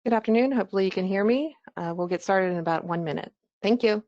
Good afternoon. Hopefully you can hear me. We'll get started in about 1 minute. Thank you.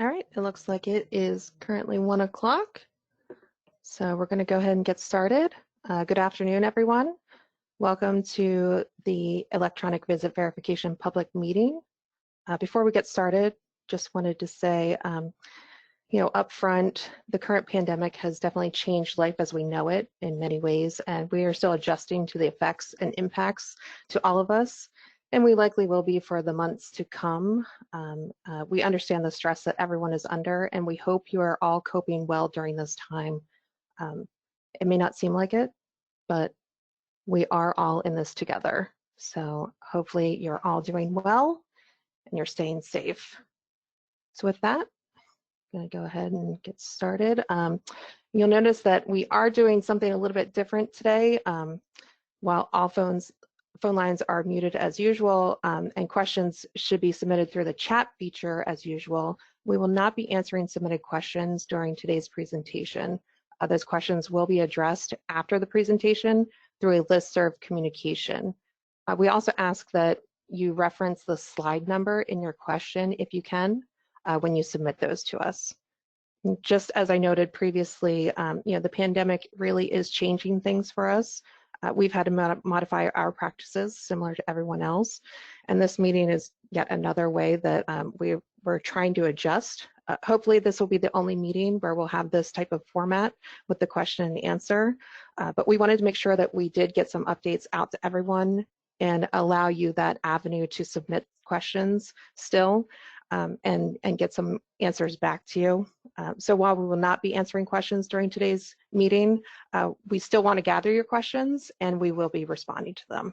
All right, it looks like it is currently 1 o'clock. So we're going to go ahead and get started. Good afternoon, everyone. Welcome to the Electronic Visit Verification public meeting. Before we get started, just wanted to say, up front, the current pandemic has definitely changed life as we know it in many ways, and we are still adjusting to the effects and impacts to all of us, and we likely will be for the months to come. We understand the stress that everyone is under, and we hope you are all coping well during this time. It may not seem like it, but we are all in this together. So hopefully you're all doing well and you're staying safe. So with that, going to go ahead and get started. You'll notice that we are doing something a little bit different today. While all phone lines are muted as usual, and questions should be submitted through the chat feature as usual, we will not be answering submitted questions during today's presentation. Those questions will be addressed after the presentation through a listserv communication. We also ask that you reference the slide number in your question if you can, when you submit those to us. Just as I noted previously, the pandemic really is changing things for us. We've had to modify our practices similar to everyone else. And this meeting is yet another way that we're trying to adjust. Hopefully this will be the only meeting where we'll have this type of format with the question and answer. But we wanted to make sure that we did get some updates out to everyone and allow you that avenue to submit questions still. And get some answers back to you. So while we will not be answering questions during today's meeting, we still want to gather your questions and we will be responding to them.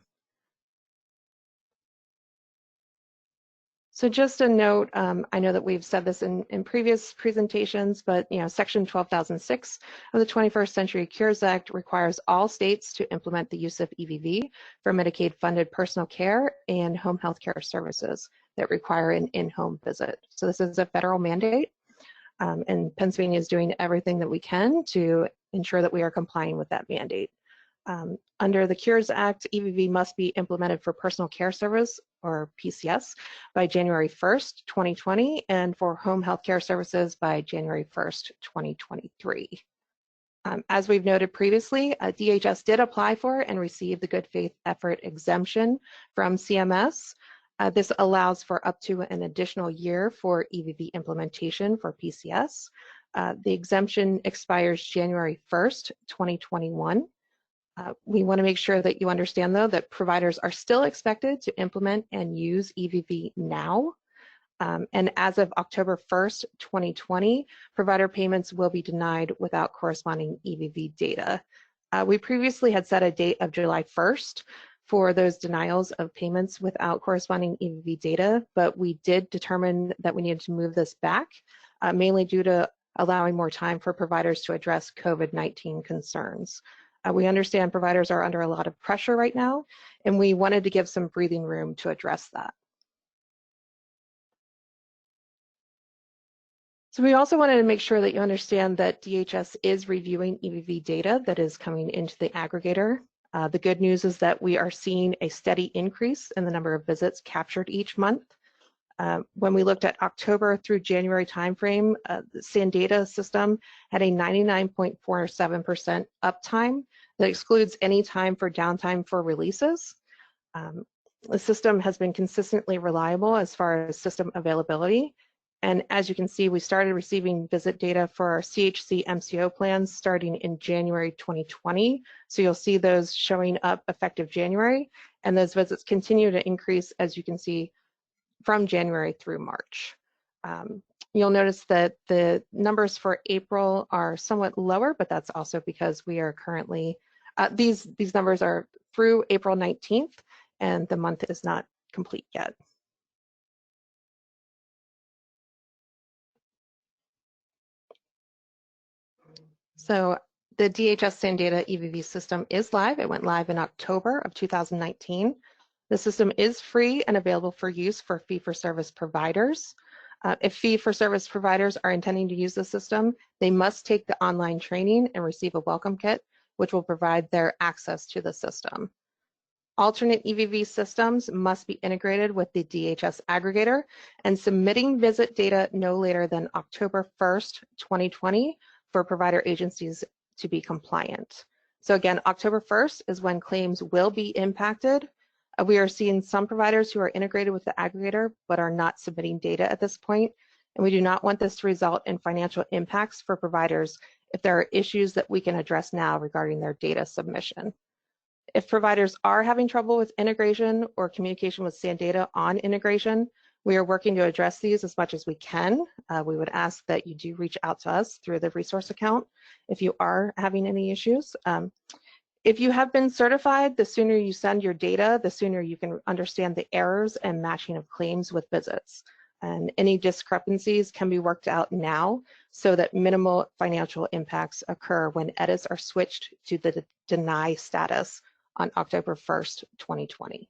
So just a note, I know that we've said this in previous presentations, but Section 12,006 of the 21st Century Cures Act requires all states to implement the use of EVV for Medicaid-funded personal care and home health care services that require an in-home visit. So this is a federal mandate, and Pennsylvania is doing everything that we can to ensure that we are complying with that mandate. Under the Cures Act, EVV must be implemented for personal care service, or PCS, by January 1st, 2020, and for home health care services by January 1st, 2023. As we've noted previously, DHS did apply for and receive the good faith effort exemption from CMS. This allows for up to an additional year for EVV implementation for PCS. The exemption expires January 1st, 2021. We want to make sure that you understand, though, that providers are still expected to implement and use EVV now. And as of October 1st, 2020, provider payments will be denied without corresponding EVV data. We previously had set a date of July 1st for those denials of payments without corresponding EVV data, but we did determine that we needed to move this back, mainly due to allowing more time for providers to address COVID-19 concerns. We understand providers are under a lot of pressure right now, and we wanted to give some breathing room to address that. So we also wanted to make sure that you understand that DHS is reviewing EVV data that is coming into the aggregator. The good news is that we are seeing a steady increase in the number of visits captured each month. When we looked at October through January timeframe, the SANdata system had a 99.47% uptime that excludes any time for downtime for releases. The system has been consistently reliable as far as system availability. And as you can see, we started receiving visit data for our CHC MCO plans starting in January 2020. So you'll see those showing up effective January, and those visits continue to increase, as you can see, from January through March. You'll notice that the numbers for April are somewhat lower, but that's also because we are currently, these numbers are through April 19th, and the month is not complete yet. So the DHS SANdata EVV system is live. It went live in October of 2019. The system is free and available for use for fee-for-service providers. If fee-for-service providers are intending to use the system, they must take the online training and receive a welcome kit, which will provide their access to the system. Alternate EVV systems must be integrated with the DHS aggregator, and submitting visit data no later than October 1st, 2020 for provider agencies to be compliant. So again, October 1st is when claims will be impacted. We are seeing some providers who are integrated with the aggregator but are not submitting data at this point, and we do not want this to result in financial impacts for providers if there are issues that we can address now regarding their data submission. If providers are having trouble with integration or communication with SANdata on integration, we are working to address these as much as we can. We would ask that you do reach out to us through the resource account if you are having any issues. If you have been certified, the sooner you send your data, the sooner you can understand the errors and matching of claims with visits. And any discrepancies can be worked out now so that minimal financial impacts occur when edits are switched to the deny status on October 1st, 2020.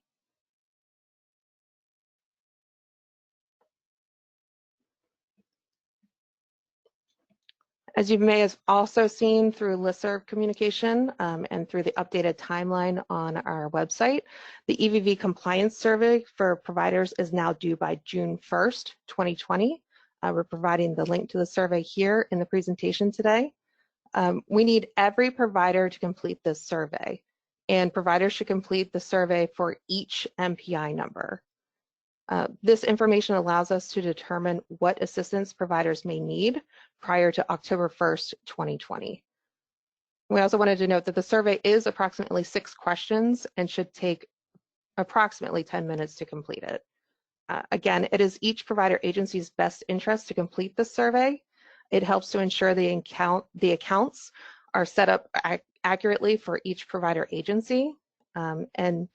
As you may have also seen through listserv communication and through the updated timeline on our website, the EVV compliance survey for providers is now due by June 1st, 2020. We're providing the link to the survey here in the presentation today. We need every provider to complete this survey, and providers should complete the survey for each MPI number. This information allows us to determine what assistance providers may need prior to October 1st, 2020. We also wanted to note that the survey is approximately 6 questions and should take approximately 10 minutes to complete it. Again, it is each provider agency's best interest to complete the survey. It helps to ensure the accounts are set up accurately for each provider agency. And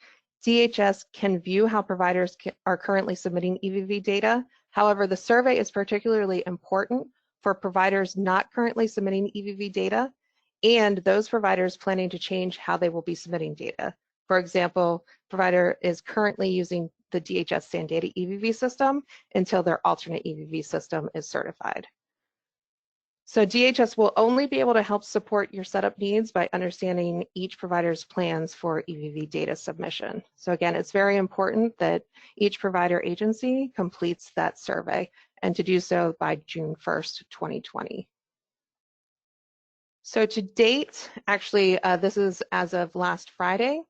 DHS can view how providers are currently submitting EVV data. However, the survey is particularly important for providers not currently submitting EVV data and those providers planning to change how they will be submitting data. For example, provider is currently using the DHS SANdata EVV system until their alternate EVV system is certified. So DHS will only be able to help support your setup needs by understanding each provider's plans for EVV data submission. So again, it's very important that each provider agency completes that survey and to do so by June 1st, 2020. So to date, actually, this is as of last Friday,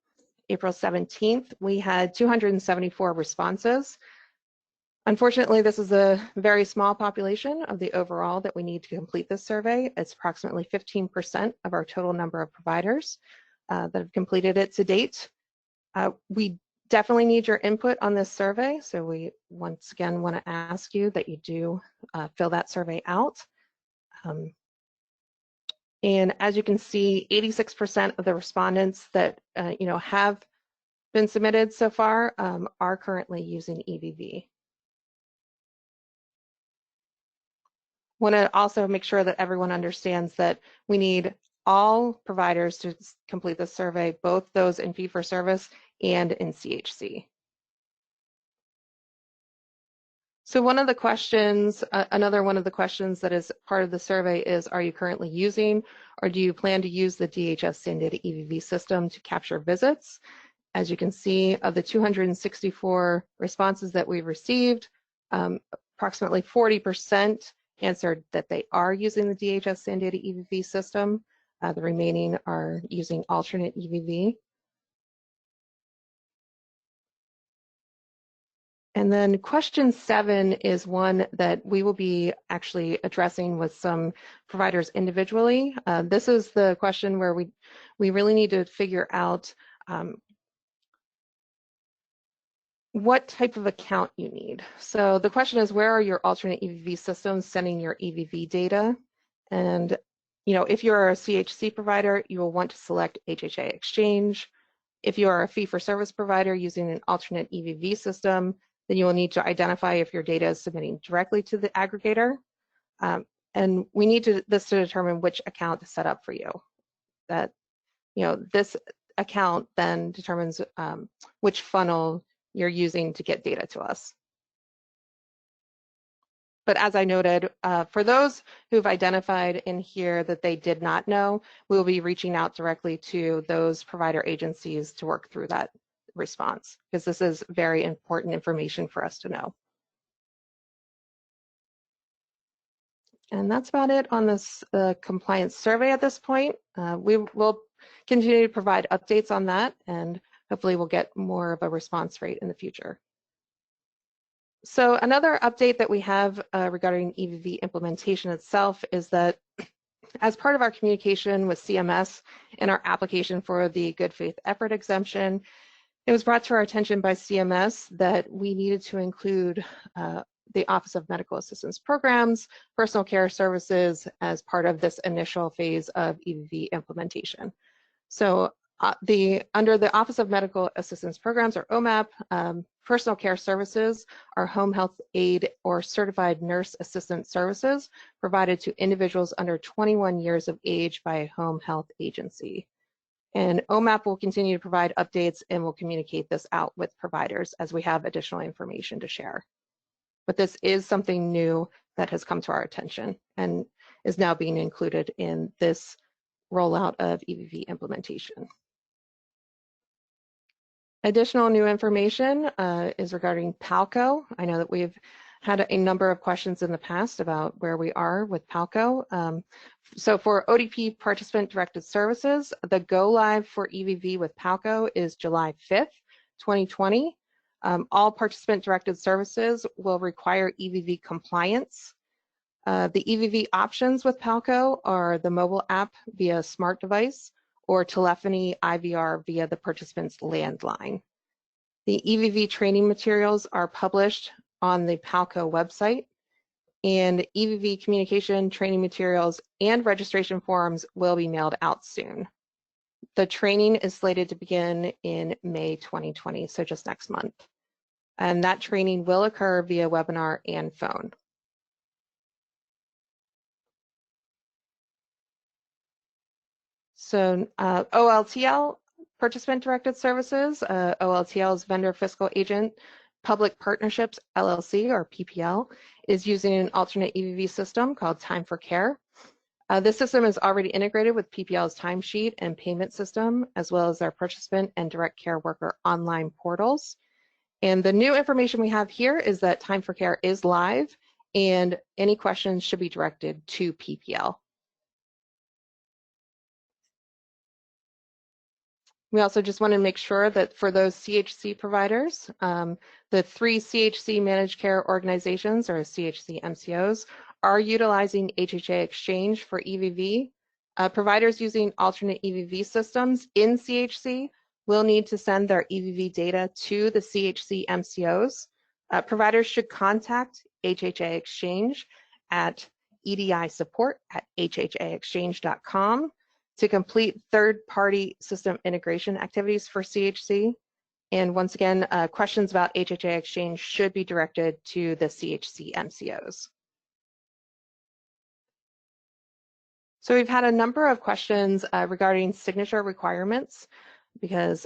April 17th, we had 274 responses. Unfortunately, this is a very small population of the overall that we need to complete this survey. It's approximately 15% of our total number of providers that have completed it to date. We definitely need your input on this survey, so we once again want to ask you that you do fill that survey out. And as you can see, 86% of the respondents that have been submitted so far are currently using EVV. Want to also make sure that everyone understands that we need all providers to complete the survey, both those in fee-for-service and in CHC. So one of the questions, another one of the questions that is part of the survey is, are you currently using or do you plan to use the DHS Sandata EVV system to capture visits? As you can see, of the 264 responses that we've received, approximately 40% answered that they are using the DHS Sandata EVV system. The remaining are using alternate EVV. And then question 7 is one that we will be actually addressing with some providers individually. This is the question where we really need to figure out what type of account you need. So the question is, where are your alternate EVV systems sending your EVV data? And if you're a CHC provider, you will want to select HHA Exchange. If you are a fee-for-service provider using an alternate EVV system, then you will need to identify if your data is submitting directly to the aggregator. And we need this to determine which account to set up for you. That, this account then determines which funnel you're using to get data to us. But as I noted, for those who've identified in here that they did not know, we will be reaching out directly to those provider agencies to work through that response, because this is very important information for us to know. And that's about it on this compliance survey at this point. We will continue to provide updates on that, and hopefully we'll get more of a response rate in the future. So another update that we have regarding EVV implementation itself is that as part of our communication with CMS in our application for the good faith effort exemption, it was brought to our attention by CMS that we needed to include the Office of Medical Assistance Programs, personal care services as part of this initial phase of EVV implementation. So under the Office of Medical Assistance Programs, or OMAP, personal care services are home health aide or certified nurse assistant services provided to individuals under 21 years of age by a home health agency. And OMAP will continue to provide updates and will communicate this out with providers as we have additional information to share. But this is something new that has come to our attention and is now being included in this rollout of EVV implementation. Additional new information is regarding PALCO. I know that we've had a number of questions in the past about where we are with PALCO. So for ODP participant directed services, the go live for EVV with PALCO is July 5th, 2020. All participant directed services will require EVV compliance. The EVV options with PALCO are the mobile app via smart device or telephony IVR via the participant's landline. The EVV training materials are published on the PALCO website, and EVV communication training materials and registration forms will be mailed out soon. The training is slated to begin in May 2020, so just next month. And that training will occur via webinar and phone. So OLTL, participant-directed services, OLTL's vendor fiscal agent, Public Partnerships LLC, or PPL, is using an alternate EVV system called Time for Care. This system is already integrated with PPL's timesheet and payment system, as well as our participant and direct care worker online portals. And the new information we have here is that Time for Care is live, and any questions should be directed to PPL. We also just want to make sure that for those CHC providers, the 3 CHC managed care organizations, or CHC MCOs, are utilizing HHA Exchange for EVV. Providers using alternate EVV systems in CHC will need to send their EVV data to the CHC MCOs. Providers should contact HHA Exchange at edisupport@hhaexchange.com to complete third-party system integration activities for CHC. And once again, questions about HHA Exchange should be directed to the CHC MCOs. So we've had a number of questions regarding signature requirements because,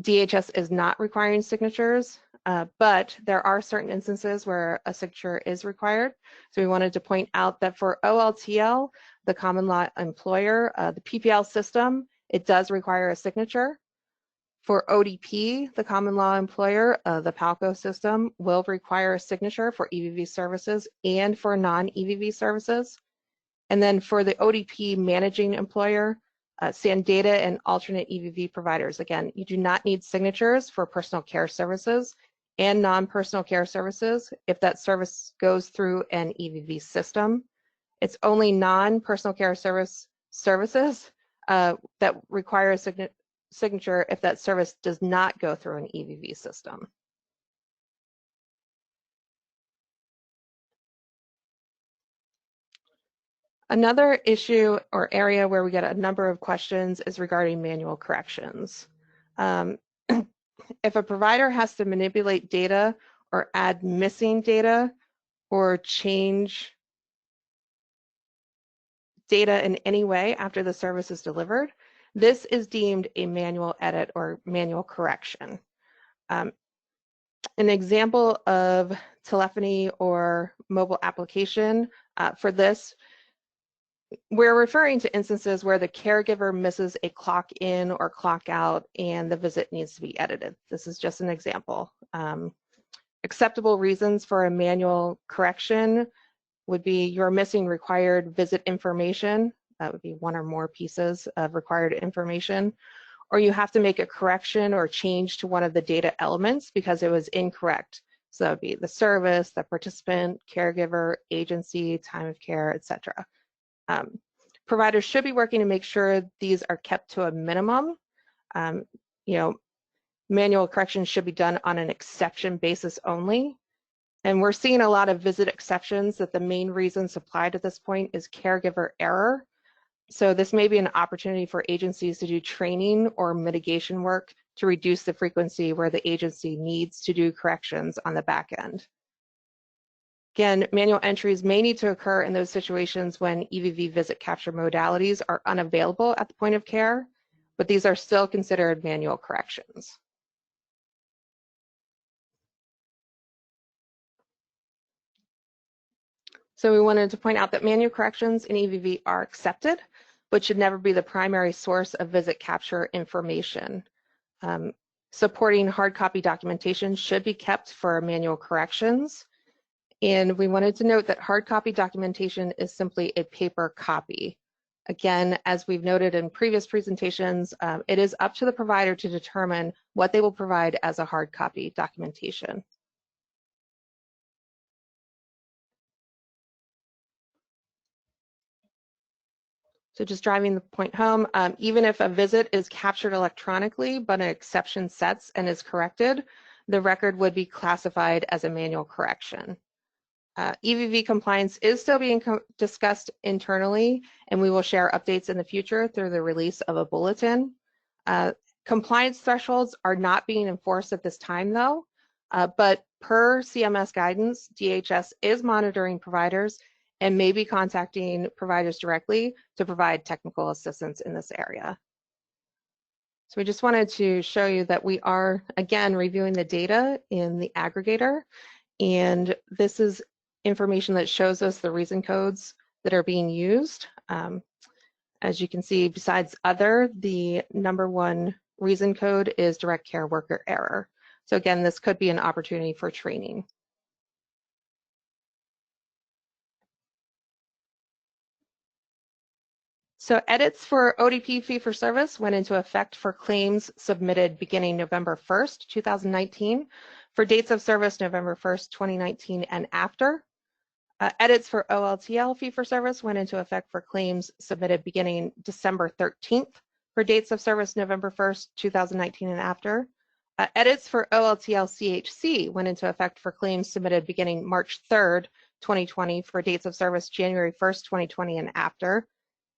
DHS is not requiring signatures but there are certain instances where a signature is required. So we wanted to point out that for OLTL, the common law employer, the PPL system, it does require a signature. For ODP, the common law employer, the PALCO system will require a signature for EVV services and for non-EVV services. And then for the ODP managing employer, SANDATA and alternate EVV providers, again, you do not need signatures for personal care services and non-personal care services if that service goes through an EVV system. It's only non-personal care services that require a signature if that service does not go through an EVV system. Another issue or area where we get a number of questions is regarding manual corrections. If a provider has to manipulate data or add missing data or change data in any way after the service is delivered, this is deemed a manual edit or manual correction. An example of telephony or mobile application for this, we're referring to instances where the caregiver misses a clock in or clock out and the visit needs to be edited. This is just an example. Acceptable reasons for a manual correction would be you're missing required visit information. That would be one or more pieces of required information. Or you have to make a correction or change to one of the data elements because it was incorrect. So that would be the service, the participant, caregiver, agency, time of care, etc. Providers should be working to make sure these are kept to a minimum. Manual corrections should be done on an exception basis only. And we're seeing a lot of visit exceptions that the main reason supplied at this point is caregiver error. So this may be an opportunity for agencies to do training or mitigation work to reduce the frequency where the agency needs to do corrections on the back end. Again, manual entries may need to occur in those situations when EVV visit capture modalities are unavailable at the point of care, but these are still considered manual corrections. So we wanted to point out that manual corrections in EVV are accepted, but should never be the primary source of visit capture information. Supporting hard copy documentation should be kept for manual corrections. And we wanted to note that hard copy documentation is simply a paper copy. Again, as we've noted in previous presentations, it is up to the provider to determine what they will provide as a hard copy documentation. So just driving the point home, even if a visit is captured electronically, but an exception sets and is corrected, the record would be classified as a manual correction. EVV compliance is still being discussed internally, and we will share updates in the future through the release of a bulletin. Compliance thresholds are not being enforced at this time, though, but per CMS guidance, DHS is monitoring providers and may be contacting providers directly to provide technical assistance in this area. So we just wanted to show you that we are, again, reviewing the data in the aggregator, and this is information that shows us the reason codes that are being used. As you can see, besides other, the #1 reason code is direct care worker error. So again, this could be an opportunity for training. So edits for ODP fee-for-service went into effect for claims submitted beginning November 1st, 2019, for dates of service November 1st, 2019 and after. Edits for OLTL fee-for-service went into effect for claims submitted beginning December 13th for dates of service November 1st, 2019 and after. Edits for OLTL CHC went into effect for claims submitted beginning March 3rd, 2020 for dates of service January 1st, 2020 and after.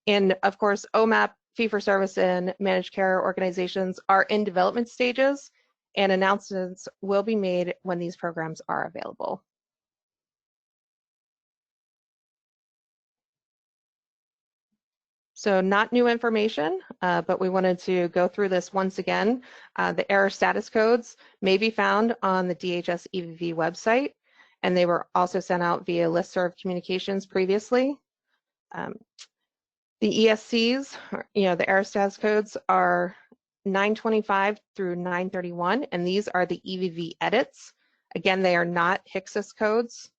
And of course, OMAP fee-for-service and managed care organizations are in development stages, and announcements will be made when these programs are available. So not new information, but we wanted to go through this once again. The error status codes may be found on the DHS EVV website, and they were also sent out via listserv communications previously. The ESCs, the error status codes are 925 through 931, and these are the EVV edits. Again, they are not HCSIS codes.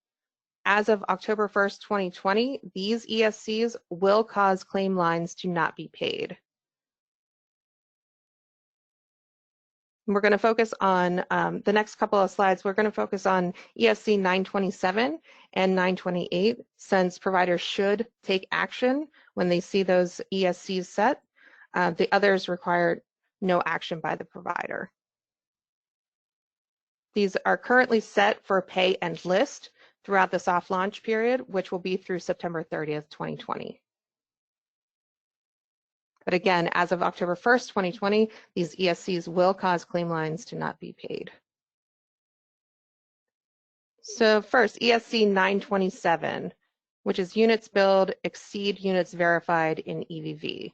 As of October 1st, 2020, these ESCs will cause claim lines to not be paid. We're going to focus on the next couple of slides. We're going to focus on ESC 927 and 928, since providers should take action when they see those ESCs set. The others require no action by the provider. These are currently set for pay and list throughout the soft launch period, which will be through September 30th, 2020. But again, as of October 1st, 2020, these ESCs will cause claim lines to not be paid. So first, ESC 927, which is units billed exceed units verified in EVV.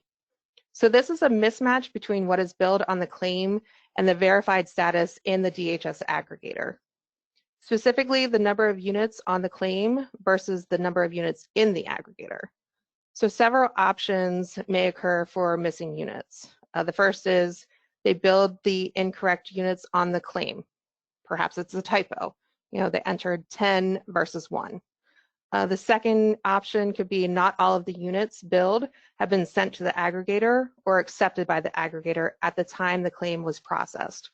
So this is a mismatch between what is billed on the claim and the verified status in the DHS aggregator. Specifically, the number of units on the claim versus the number of units in the aggregator. So several options may occur for missing units. The first is they billed the incorrect units on the claim. Perhaps it's a typo. They entered 10 versus 1. The second option could be not all of the units billed have been sent to the aggregator or accepted by the aggregator at the time the claim was processed.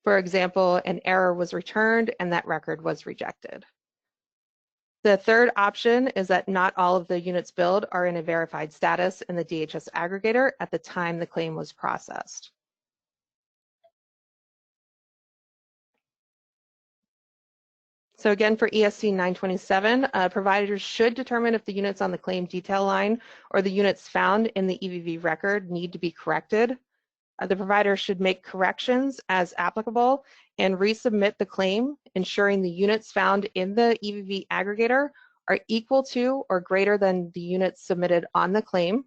For example, an error was returned and that record was rejected. The third option is that not all of the units billed are in a verified status in the DHS aggregator at the time the claim was processed. So again, for ESC 927, providers should determine if the units on the claim detail line or the units found in the EVV record need to be corrected. The provider should make corrections as applicable and resubmit the claim, ensuring the units found in the EVV aggregator are equal to or greater than the units submitted on the claim.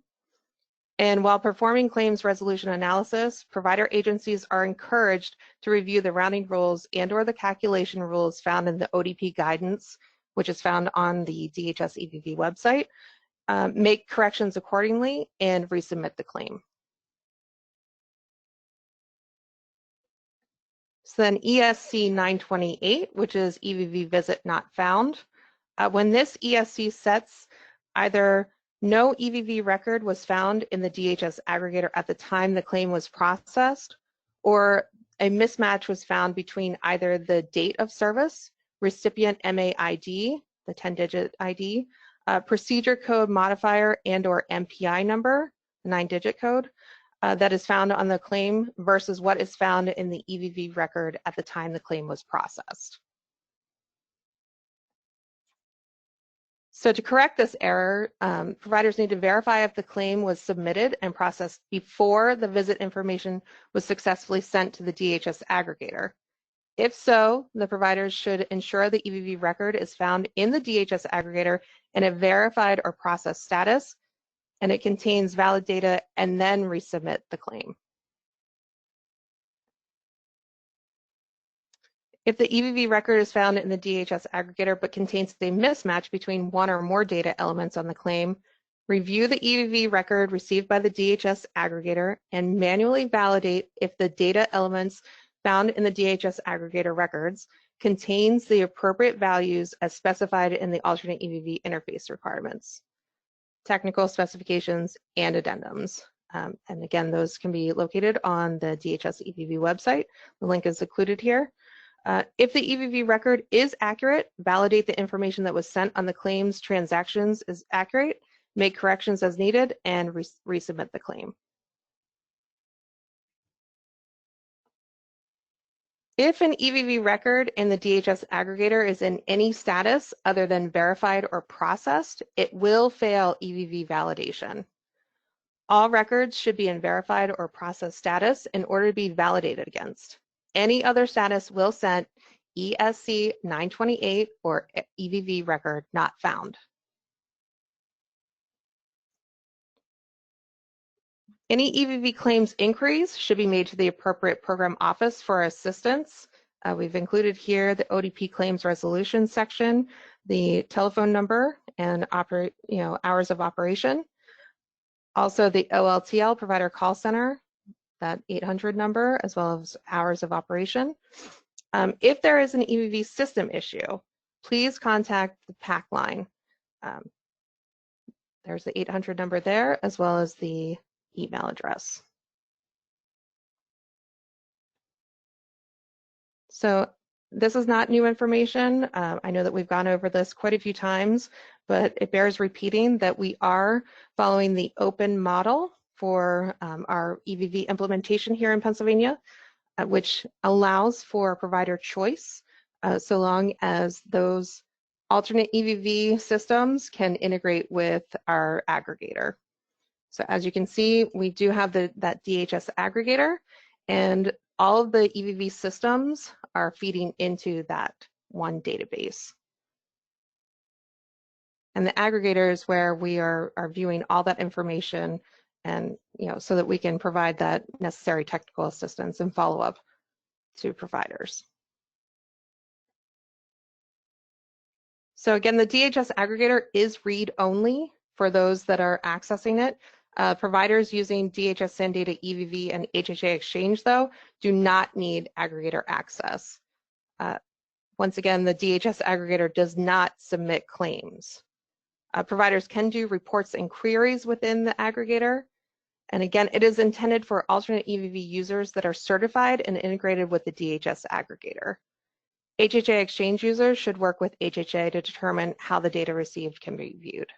And while performing claims resolution analysis, provider agencies are encouraged to review the rounding rules and/or the calculation rules found in the ODP guidance, which is found on the DHS EVV website, make corrections accordingly, and resubmit the claim. So then ESC 928, which is EVV visit not found. When this ESC sets, either no EVV record was found in the DHS aggregator at the time the claim was processed, or a mismatch was found between either the date of service, recipient MAID, the 10-digit ID, procedure code modifier and/or MPI number, the 9-digit code, that is found on the claim versus what is found in the EVV record at the time the claim was processed. So to correct this error, providers need to verify if the claim was submitted and processed before the visit information was successfully sent to the DHS aggregator. If so, the providers should ensure the EVV record is found in the DHS aggregator in a verified or processed status, and it contains valid data, and then resubmit the claim. If the EVV record is found in the DHS aggregator but contains a mismatch between one or more data elements on the claim, review the EVV record received by the DHS aggregator and manually validate if the data elements found in the DHS aggregator records contains the appropriate values as specified in the alternate EVV interface requirements, technical specifications, and addendums. And again, those can be located on the DHS EVV website. The link is included here. If the EVV record is accurate, validate the information that was sent on the claims transactions is accurate, make corrections as needed, and resubmit the claim. If an EVV record in the DHS aggregator is in any status other than verified or processed, it will fail EVV validation. All records should be in verified or processed status in order to be validated against. Any other status will send ESC 928 or EVV record not found. Any EVV claims inquiries should be made to the appropriate program office for assistance. We've included here the ODP claims resolution section, the telephone number and hours of operation. Also the OLTL provider call center, that 800 number, as well as hours of operation. If there is an EVV system issue, please contact the PAC line. There's the 800 number there, as well as the email address. So this is not new information. I know that we've gone over this quite a few times, but it bears repeating that we are following the open model for our EVV implementation here in Pennsylvania, which allows for provider choice so long as those alternate EVV systems can integrate with our aggregator. So as you can see, we do have that DHS aggregator, and all of the EVV systems are feeding into that one database. And the aggregator is where we are viewing all that information, and so that we can provide that necessary technical assistance and follow-up to providers. So again, the DHS aggregator is read-only for those that are accessing it. Providers using DHS SANdata EVV and HHA Exchange, though, do not need aggregator access. Once again, the DHS aggregator does not submit claims. Providers can do reports and queries within the aggregator. And again, it is intended for alternate EVV users that are certified and integrated with the DHS aggregator. HHA Exchange users should work with HHA to determine how the data received can be viewed.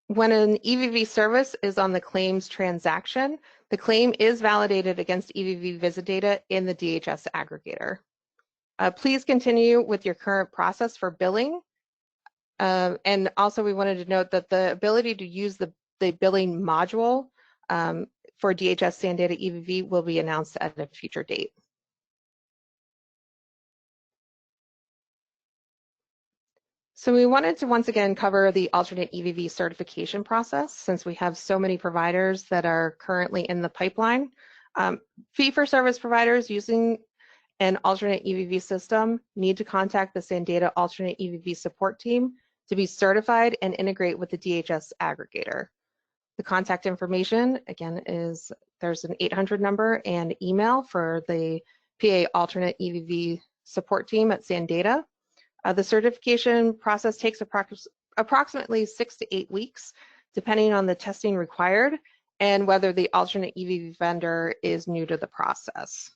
When an EVV service is on the claims transaction, the claim is validated against EVV visit data in the DHS aggregator. Please continue with your current process for billing. And also we wanted to note that the ability to use the billing module for DHS SANdata EVV will be announced at a future date. So we wanted to once again cover the alternate EVV certification process, since we have so many providers that are currently in the pipeline. Fee-for-service providers using an alternate EVV system need to contact the SANdata alternate EVV support team to be certified and integrate with the DHS aggregator. The contact information, again, is there's an 800 number and email for the PA alternate EVV support team at SANdata. The certification process takes approximately 6 to 8 weeks, depending on the testing required and whether the alternate EVV vendor is new to the process.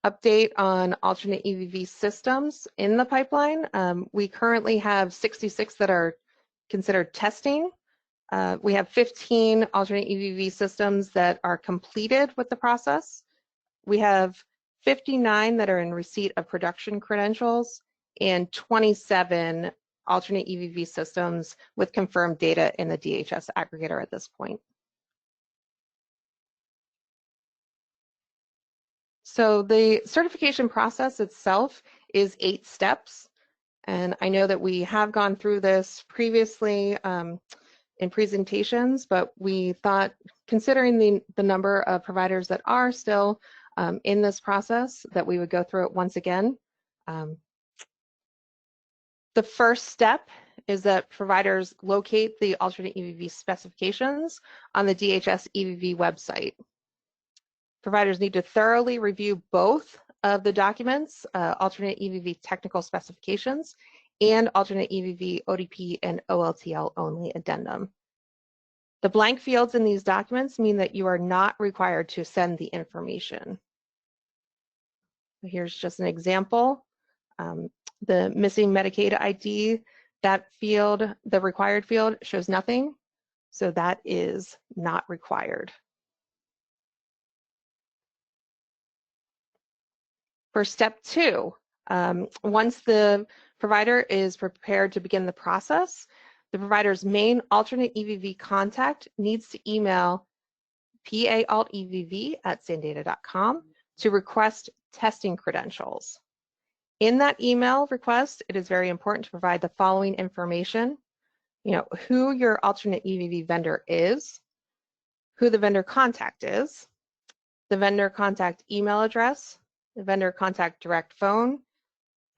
Update on alternate EVV systems in the pipeline. We currently have 66 that are considered testing. We have 15 alternate EVV systems that are completed with the process. We have 59 that are in receipt of production credentials and 27 alternate EVV systems with confirmed data in the DHS aggregator at this point. So the certification process itself is 8 steps. And I know that we have gone through this previously in presentations, but we thought, considering the number of providers that are still in this process, that we would go through it once again. The first step is that providers locate the alternate EVV specifications on the DHS EVV website. Providers need to thoroughly review both of the documents, alternate EVV technical specifications and alternate EVV ODP and OLTL only addendum. The blank fields in these documents mean that you are not required to send the information. Here's just an example. The missing Medicaid ID, that field, the required field, shows nothing, so that is not required. For step 2, once the provider is prepared to begin the process, the provider's main alternate EVV contact needs to email paaltevv@sandata.com to request testing credentials. In that email request, it is very important to provide the following information. Who your alternate EVV vendor is, who the vendor contact is, the vendor contact email address, the vendor contact direct phone,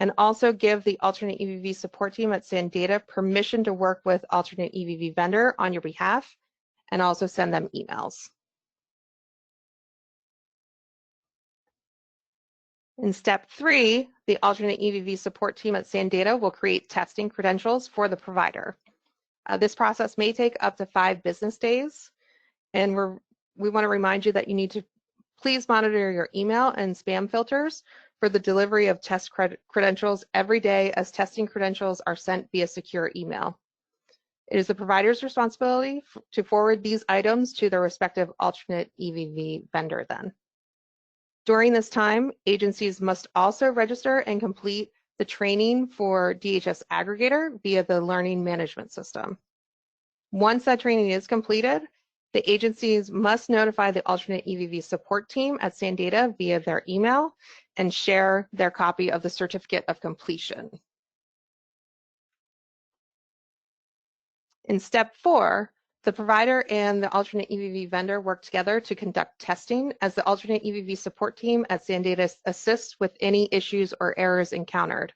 and also give the alternate EVV support team at SanData permission to work with alternate EVV vendor on your behalf, and also send them emails. In step 3, the alternate EVV support team at SanData will create testing credentials for the provider. This process may take up to 5 business days, and we want to remind you that you need to please monitor your email and spam filters for the delivery of test credentials every day, as testing credentials are sent via secure email. It is the provider's responsibility to forward these items to their respective alternate EVV vendor then. During this time, agencies must also register and complete the training for DHS aggregator via the learning management system. Once that training is completed, the agencies must notify the alternate EVV support team at SanData via their email and share their copy of the certificate of completion. In step 4, the provider and the alternate EVV vendor work together to conduct testing, as the alternate EVV support team at SanData assists with any issues or errors encountered.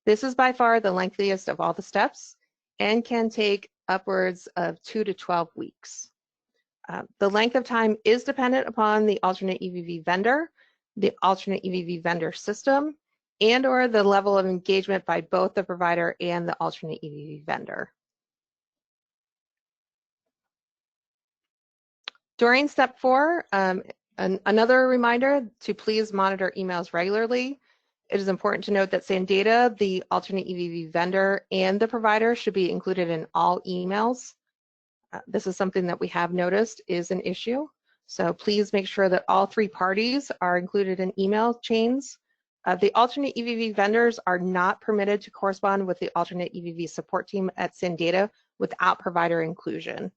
This is by far the lengthiest of all the steps and can take upwards of 2 to 12 weeks. The length of time is dependent upon the alternate EVV vendor, the alternate EVV vendor system, and/or the level of engagement by both the provider and the alternate EVV vendor. During step 4, another reminder to please monitor emails regularly. It is important to note that SanData, the alternate EVV vendor, and the provider should be included in all emails. This is something that we have noticed is an issue. So please make sure that all 3 parties are included in email chains. The alternate EVV vendors are not permitted to correspond with the alternate EVV support team at SanData without provider inclusion.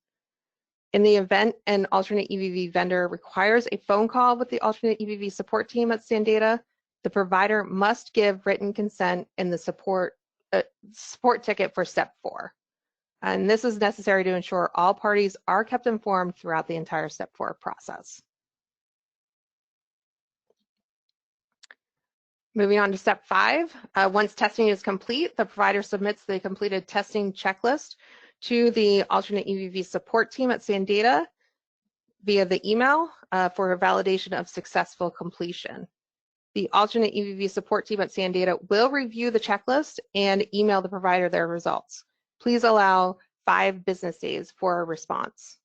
In the event an alternate EVV vendor requires a phone call with the alternate EVV support team at SanData, the provider must give written consent in the support ticket for step 4. And this is necessary to ensure all parties are kept informed throughout the entire step 4 process. Moving on to step 5, once testing is complete, the provider submits the completed testing checklist to the alternate EVV support team at SanData via the email for validation of successful completion. The alternate EVV support team at SanData will review the checklist and email the provider their results. Please allow 5 business days for a response.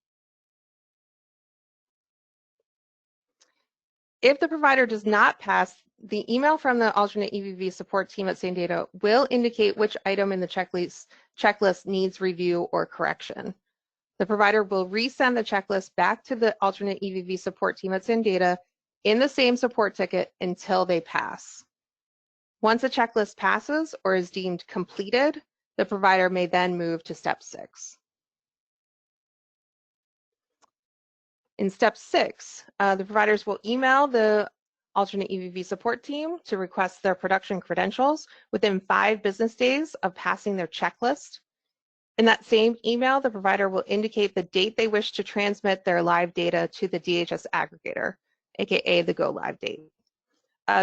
If the provider does not pass, the email from the alternate EVV support team at SanData will indicate which item in the checklist needs review or correction. The provider will resend the checklist back to the alternate EVV support team at SanData in the same support ticket until they pass. Once a checklist passes or is deemed completed, the provider may then move to step 6. In step 6, the providers will email the alternate EVV support team to request their production credentials within 5 business days of passing their checklist. In that same email, the provider will indicate the date they wish to transmit their live data to the DHS aggregator, aka the go live date.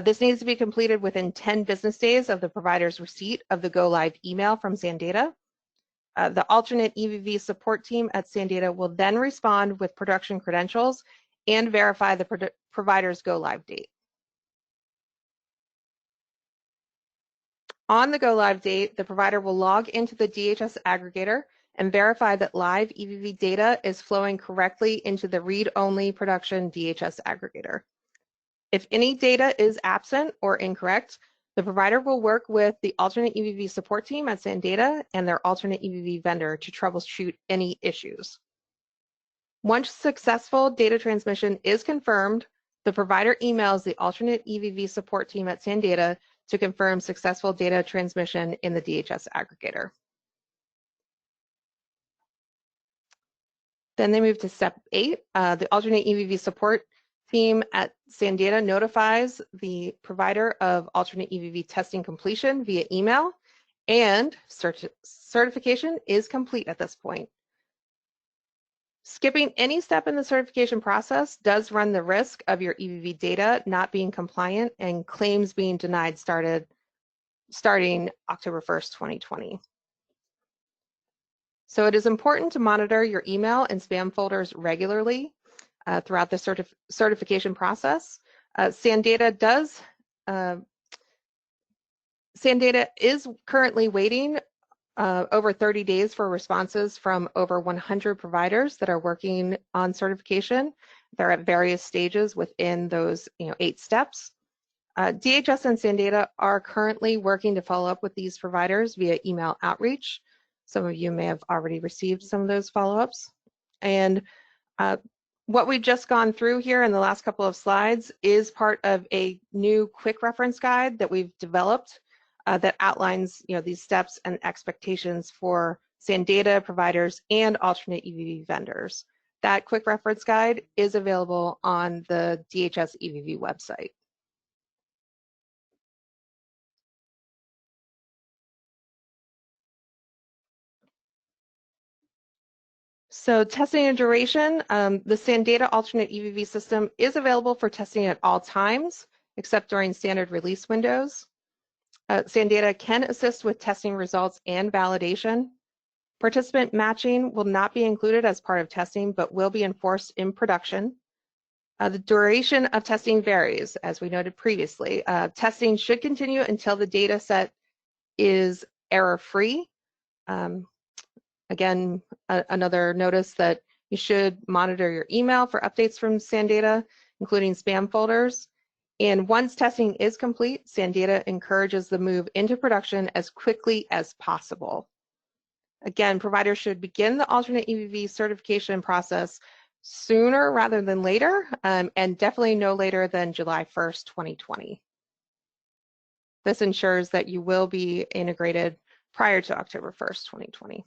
This needs to be completed within 10 business days of the provider's receipt of the go live email from SanData. The alternate EVV support team at SanData will then respond with production credentials and verify the provider's go live date. On the go live date, the provider will log into the DHS aggregator and verify that live EVV data is flowing correctly into the read-only production DHS aggregator. If any data is absent or incorrect, the provider will work with the alternate EVV support team at SanData and their alternate EVV vendor to troubleshoot any issues. Once successful data transmission is confirmed, the provider emails the alternate EVV support team at SanData to confirm successful data transmission in the DHS aggregator. Then they move to step 8. The alternate EVV support team at Sandata notifies the provider of alternate EVV testing completion via email, and certification is complete at this point. Skipping any step in the certification process does run the risk of your EVV data not being compliant and claims being denied starting October 1st, 2020. So it is important to monitor your email and spam folders regularly throughout the certification process. Sandata is currently waiting over 30 days for responses from over 100 providers that are working on certification. They're at various stages within those 8 steps. DHS and Sandata are currently working to follow up with these providers via email outreach. Some of you may have already received some of those follow-ups. And what we've just gone through here in the last couple of slides is part of a new quick reference guide that we've developed that outlines these steps and expectations for Sandata providers and alternate EVV vendors. That quick reference guide is available on the DHS EVV website. So testing and duration, the Sandata alternate EVV system is available for testing at all times, except during standard release windows. Sandata can assist with testing results and validation. Participant matching will not be included as part of testing, but will be enforced in production. The duration of testing varies, as we noted previously. Testing should continue until the data set is error-free. Again, another notice that you should monitor your email for updates from Sandata, including spam folders. And once testing is complete, Sandata encourages the move into production as quickly as possible. Again, providers should begin the alternate EVV certification process sooner rather than later, and definitely no later than July 1st, 2020. This ensures that you will be integrated prior to October 1st, 2020.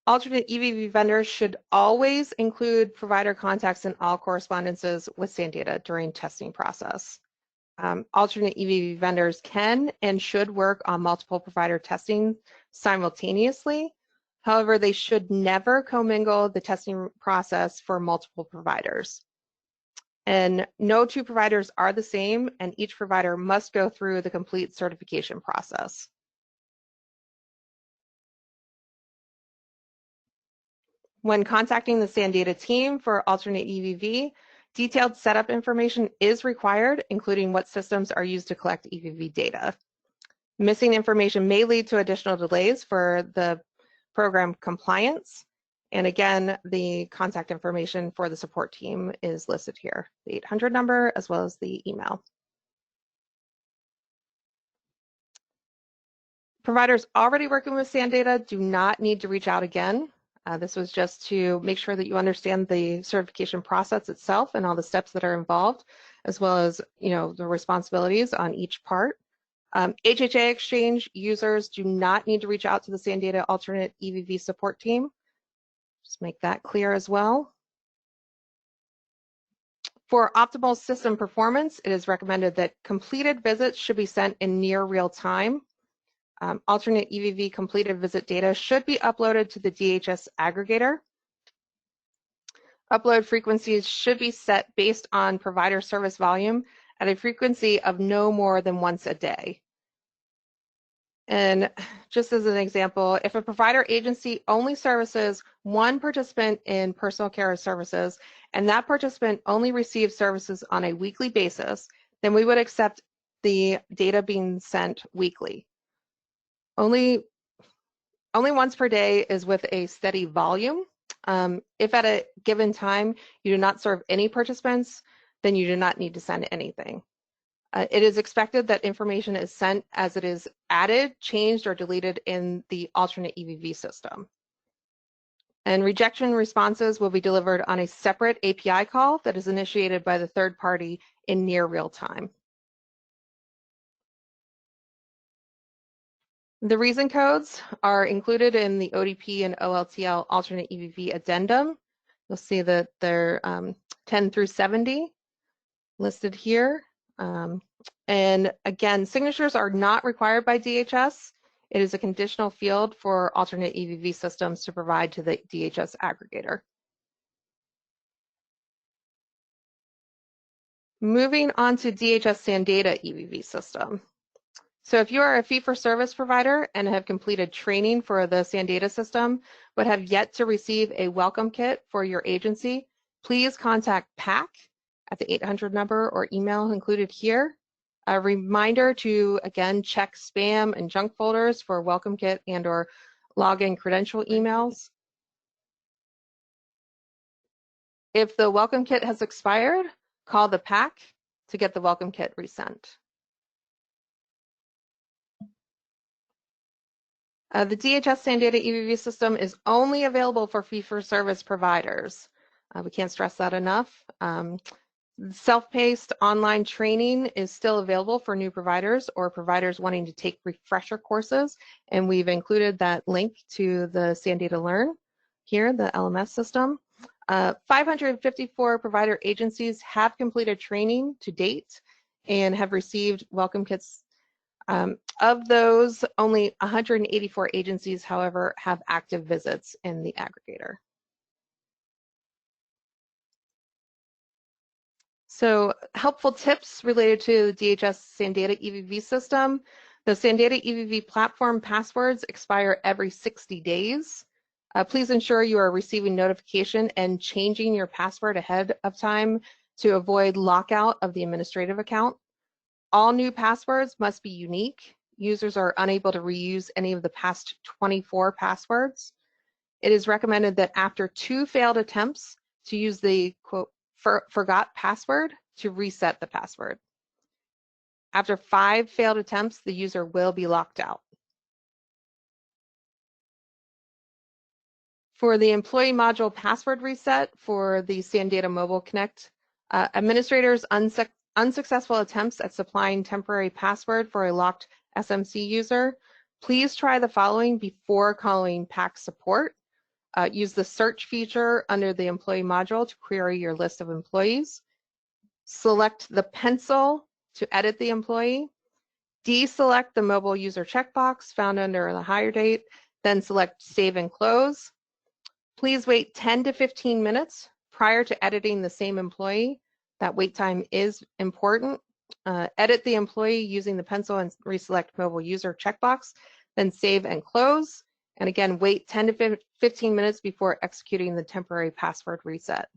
Alternate EVV vendors should always include provider contacts in all correspondences with Sandata during testing process. Alternate EVV vendors can and should work on multiple provider testing simultaneously. However, they should never commingle the testing process for multiple providers. And no 2 providers are the same, and each provider must go through the complete certification process. When contacting the Sandata team for alternate EVV, detailed setup information is required, including what systems are used to collect EVV data. Missing information may lead to additional delays for the program compliance. And again, the contact information for the support team is listed here, the 800 number as well as the email. Providers already working with Sandata do not need to reach out again. This was just to make sure that you understand the certification process itself and all the steps that are involved, as well as the responsibilities on each part. HHA Exchange users do not need to reach out to the Sandata alternate EVV support team. Just make that clear as well. For optimal system performance, it is recommended that completed visits should be sent in near real time. Alternate EVV completed visit data should be uploaded to the DHS aggregator. Upload frequencies should be set based on provider service volume at a frequency of no more than once a day. And just as an example, if a provider agency only services 1 participant in personal care services, and that participant only receives services on a weekly basis, then we would accept the data being sent weekly. Only once per day is with a steady volume. If at a given time you do not serve any participants, then you do not need to send anything. It is expected that information is sent as it is added, changed, or deleted in the alternate EVV system. And rejection responses will be delivered on a separate API call that is initiated by the third party in near real time. The reason codes are included in the ODP and OLTL alternate EVV addendum. You'll see that they're 10 through 70 listed here. And again, signatures are not required by DHS. It is a conditional field for alternate EVV systems to provide to the DHS aggregator. Moving on to DHS SANDATA EVV system. So if you are a fee-for-service provider and have completed training for the SANDATA system, but have yet to receive a welcome kit for your agency, please contact PAC at the 800 number or email included here. A reminder to, again, check spam and junk folders for welcome kit and or login credential emails. If the welcome kit has expired, call the PAC to get the welcome kit resent. The DHS SANDATA EVV system is only available for fee-for-service providers. We can't stress that enough. Self-paced online training is still available for new providers or providers wanting to take refresher courses, and we've included that link to the SANDATA Learn here, the LMS system. 554 provider agencies have completed training to date and have received welcome kits. Of those, only 184 agencies, however, have active visits in the aggregator. So helpful tips related to the DHS SANDATA EVV system. The SANDATA EVV platform passwords expire every 60 days. Please ensure you are receiving notification and changing your password ahead of time to avoid lockout of the administrative account. All new passwords must be unique. Users are unable to reuse any of the past 24 passwords. It is recommended that after 2 failed attempts to use the quote forgot password to reset the password. After 5 failed attempts, the user will be locked out. For the employee module password reset for the SANDATA Mobile Connect, administrators' unsuccessful attempts at supplying temporary password for a locked SMC user, please try the following before calling PAC support. Use the search feature under the employee module to query your list of employees. Select the pencil to edit the employee. Deselect the mobile user checkbox found under the hire date, then select save and close. Please wait 10 to 15 minutes prior to editing the same employee. That wait time is important. Edit the employee using the pencil and reselect mobile user checkbox, then save and close. And again, wait 10 to 15 minutes before executing the temporary password reset.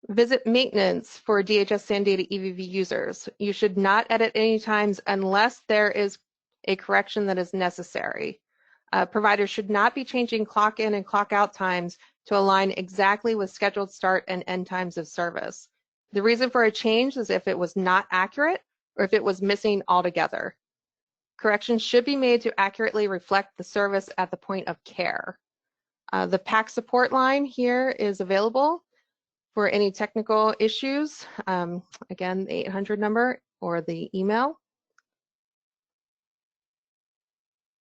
Visit maintenance for DHS SANDATA EVV users. You should not edit any times unless there is a correction that is necessary. Providers should not be changing clock in and clock out times to align exactly with scheduled start and end times of service. The reason for a change is if it was not accurate or if it was missing altogether. Corrections should be made to accurately reflect the service at the point of care. The PAC support line here is available for any technical issues. Again, the 800 number or the email.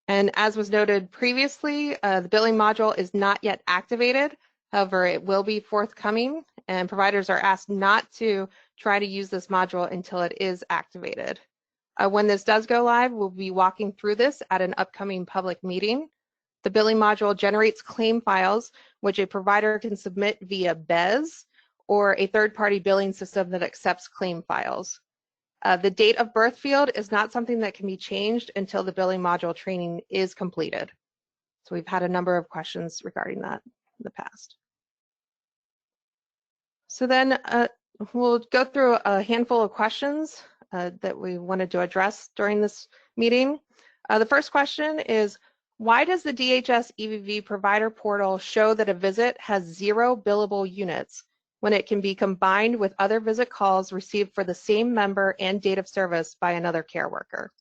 And as was noted previously, the billing module is not yet activated. However, it will be forthcoming, and providers are asked not to try to use this module until it is activated. When this does go live, we'll be walking through this at an upcoming public meeting. The billing module generates claim files, which a provider can submit via BES or a third-party billing system that accepts claim files. The date of birth field is not something that can be changed until the billing module training is completed. So we've had a number of questions regarding that in the past. So then we'll go through a handful of questions that we wanted to address during this meeting. The first question is, why does the DHS EVV provider portal show that a visit has 0 billable units when it can be combined with other visit calls received for the same member and date of service by another care worker?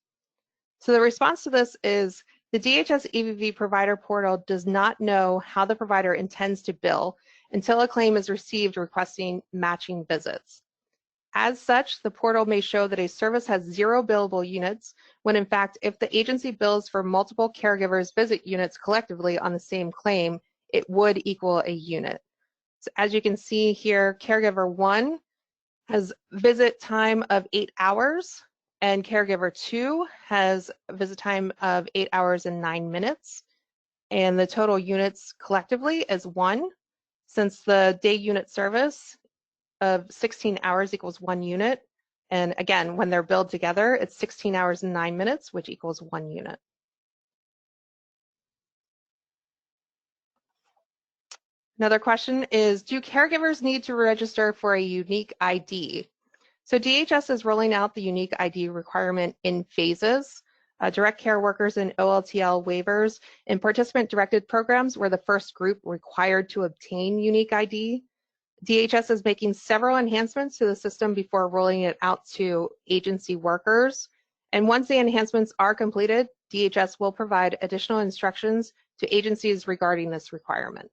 So the response to this is the DHS EVV provider portal does not know how the provider intends to bill until a claim is received requesting matching visits. As such, the portal may show that a service has 0 billable units, when in fact, if the agency bills for multiple caregivers visit units collectively on the same claim, it would equal a unit. So as you can see here, caregiver 1 has visit time of 8 hours, and caregiver 2 has a visit time of 8 hours and 9 minutes. And the total units collectively is 1. Since the day unit service of 16 hours equals 1 unit, and again, when they're billed together, it's 16 hours and 9 minutes, which equals 1 unit. Another question is, do caregivers need to register for a unique ID? So DHS is rolling out the unique ID requirement in phases. Direct care workers and OLTL waivers and participant-directed programs were the first group required to obtain unique ID. DHS is making several enhancements to the system before rolling it out to agency workers. And once the enhancements are completed, DHS will provide additional instructions to agencies regarding this requirement.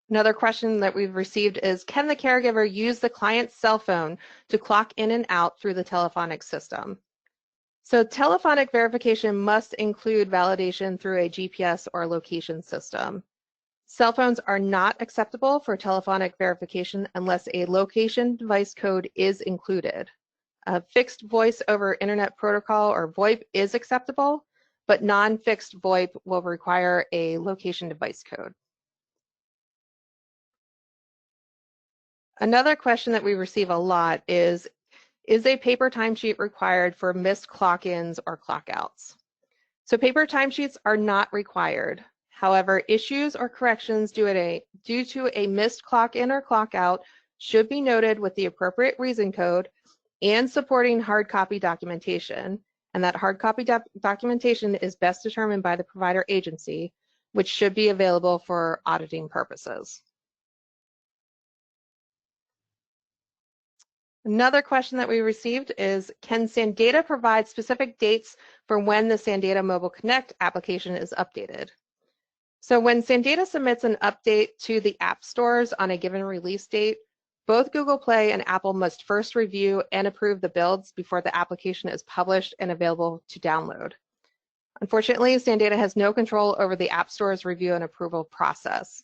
Another question that we've received is, can the caregiver use the client's cell phone to clock in and out through the telephonic system? So telephonic verification must include validation through a GPS or location system. Cell phones are not acceptable for telephonic verification unless a location device code is included. Fixed voice over internet protocol or VoIP is acceptable, but non-fixed VoIP will require a location device code. Another question that we receive a lot is a paper timesheet required for missed clock-ins or clock-outs? So paper timesheets are not required. However, issues or corrections due to a missed clock-in or clock-out should be noted with the appropriate reason code and supporting hard copy documentation. And that hard copy documentation is best determined by the provider agency, which should be available for auditing purposes. Another question that we received is, can Sandata provide specific dates for when the Sandata Mobile Connect application is updated? So when Sandata submits an update to the app stores on a given release date, both Google Play and Apple must first review and approve the builds before the application is published and available to download. Unfortunately, Sandata has no control over the app store's review and approval process.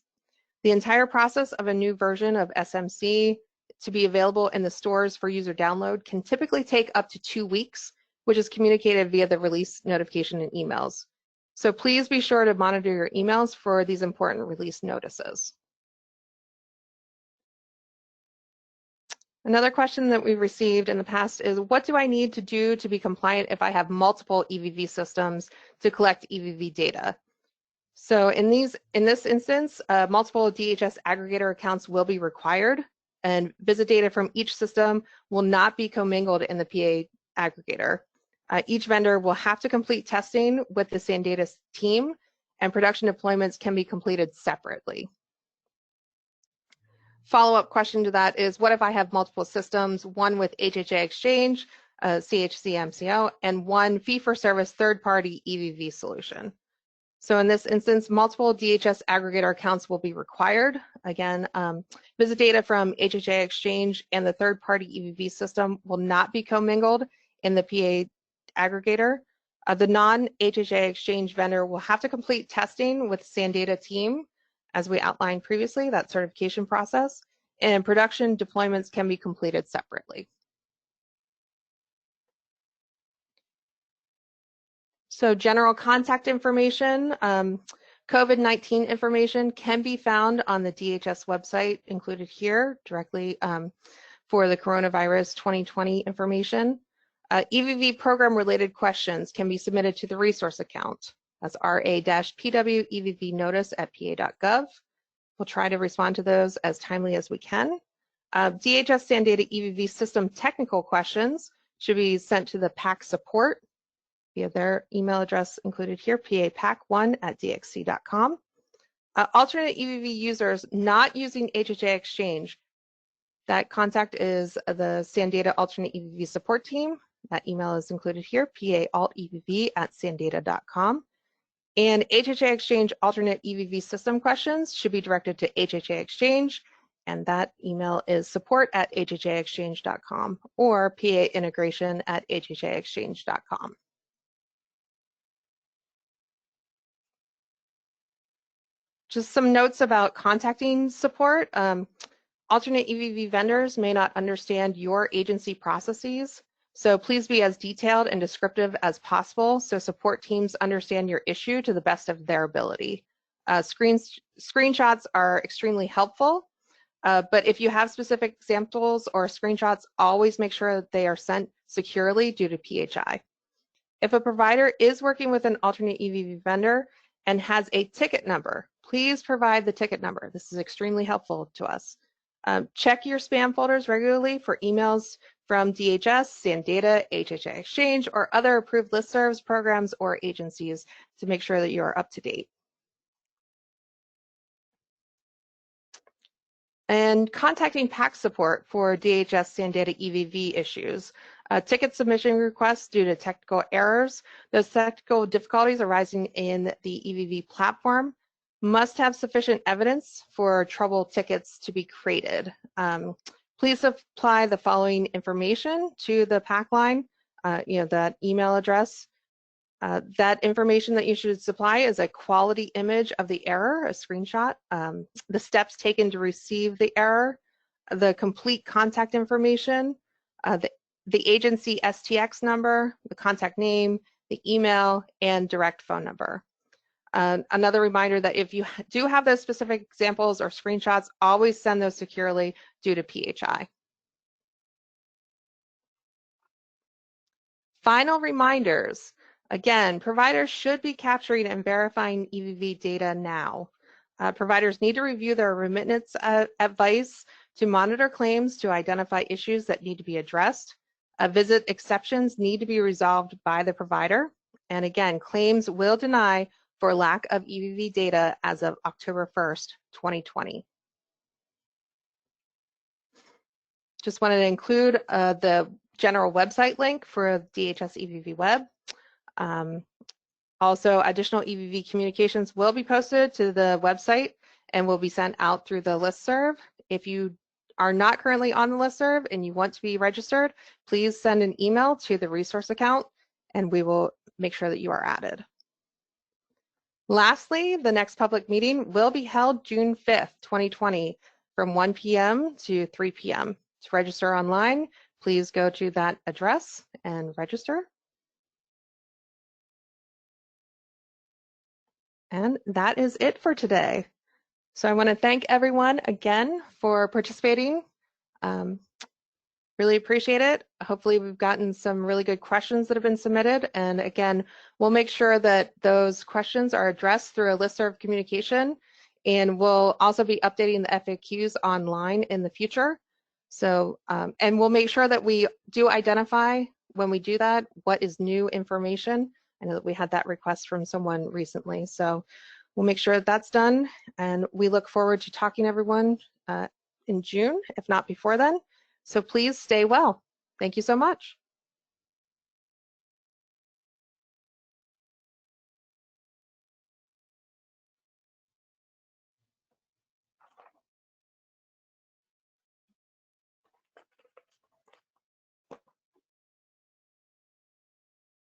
The entire process of a new version of SMC to be available in the stores for user download can typically take up to 2 weeks, which is communicated via the release notification and emails. So please be sure to monitor your emails for these important release notices. Another question that we've received in the past is, what do I need to do to be compliant if I have multiple EVV systems to collect EVV data? So in this instance, multiple DHS aggregator accounts will be required, and visit data from each system will not be commingled in the PA aggregator. Each vendor will have to complete testing with the Sandata team, and production deployments can be completed separately. Follow-up question to that is, what if I have multiple systems, one with HHA Exchange, CHC MCO, and one fee-for-service third-party EVV solution? So in this instance, multiple DHS aggregator accounts will be required. Again, visit data from HHA Exchange and the third-party EVV system will not be commingled in the PA aggregator. The non-HHA Exchange vendor will have to complete testing with Sandata team, as we outlined previously, that certification process, and production deployments can be completed separately. So general contact information, COVID-19 information can be found on the DHS website included here directly for the coronavirus 2020 information. EVV program related questions can be submitted to the resource account. That's RA-PW EVV notice at pa.gov. We'll try to respond to those as timely as we can. DHS Sandata EVV system technical questions should be sent to the PAC support via their email address included here, papac1@dxc.com. Alternate EVV users not using HHA Exchange, that contact is the Sandata Alternate EVV support team. That email is included here, paaltevv@sandata.com. And HHA Exchange alternate EVV system questions should be directed to HHA Exchange and that email is support@hhaexchange.com or paintegration@hhaexchange.com. Just some notes about contacting support. Alternate EVV vendors may not understand your agency processes, so please be as detailed and descriptive as possible so support teams understand your issue to the best of their ability. Screenshots are extremely helpful, but if you have specific examples or screenshots, always make sure that they are sent securely due to PHI. If a provider is working with an alternate EVV vendor and has a ticket number, please provide the ticket number. This is extremely helpful to us. Check your spam folders regularly for emails from DHS, SANDATA, HHA Exchange, or other approved listservs, programs, or agencies to make sure that you are up to date. And contacting PAC support for DHS SANDATA EVV issues. Ticket submission requests due to technical errors. Those technical difficulties arising in the EVV platform must have sufficient evidence for trouble tickets to be created. Please supply the following information to the PAC line, that email address. That information that you should supply is a quality image of the error, a screenshot, the steps taken to receive the error, the complete contact information, the agency STX number, the contact name, the email, and direct phone number. Another reminder that if you do have those specific examples or screenshots, always send those securely due to PHI. Final reminders. Again, providers should be capturing and verifying EVV data now. Providers need to review their remittance advice to monitor claims to identify issues that need to be addressed. Visit exceptions need to be resolved by the provider. And again, claims will deny for lack of EVV data as of October 1st, 2020. Just wanted to include the general website link for DHS EVV Web. Also, additional EVV communications will be posted to the website and will be sent out through the listserv. If you are not currently on the listserv and you want to be registered, please send an email to the resource account and we will make sure that you are added. Lastly, the next public meeting will be held June 5th, 2020 from 1 p.m. to 3 p.m. To register online, please go to that address and register. And that is it for today. So I want to thank everyone again for participating. Really appreciate it. Hopefully we've gotten some really good questions that have been submitted. And again, we'll make sure that those questions are addressed through a listserv communication. And we'll also be updating the FAQs online in the future. So, and we'll make sure that we do identify when we do that, what is new information. I know that we had that request from someone recently. So we'll make sure that that's done. And we look forward to talking to everyone in June, if not before then. So please stay well. Thank you so much.